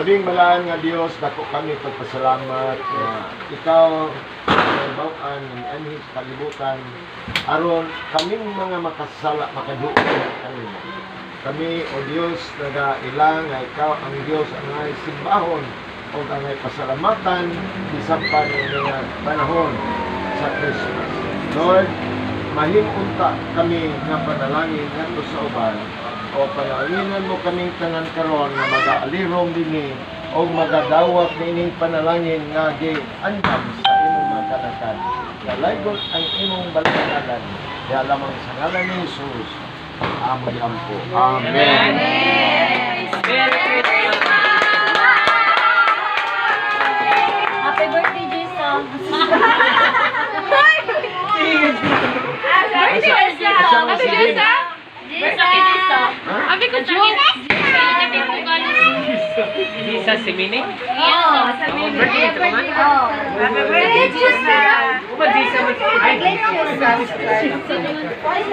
Labing balaan nga Dios, dako kami pagpasalamat na ikaw bawaan ng anhis kalibutan aron kaming mga makasala makaduol kanimo. Kami o Dios nagailang nga ikaw ang Dios ang ngay simbahon o ang ngay pasalamatan bisan pa ng mga panahon sa Christmas. Lord, mahimunta kami nga panalangin ngadto sa uban o panalanginan mo kaming tanan karon nga mag-aalirong dinhi o magadawat niining panalangin nga giandam sa imong mga kanatan. Nalaygot ang imong balakanan. Di lamang sa ngalan ni Jesus. Amoy ampo. Amen. Happy birthday, Jesus! Happy birthday, Abi ko joke. Isa si Mini? Oo, sa mini. Happy birthday, Jesus! Uba di sa Happy birthday, Jesus!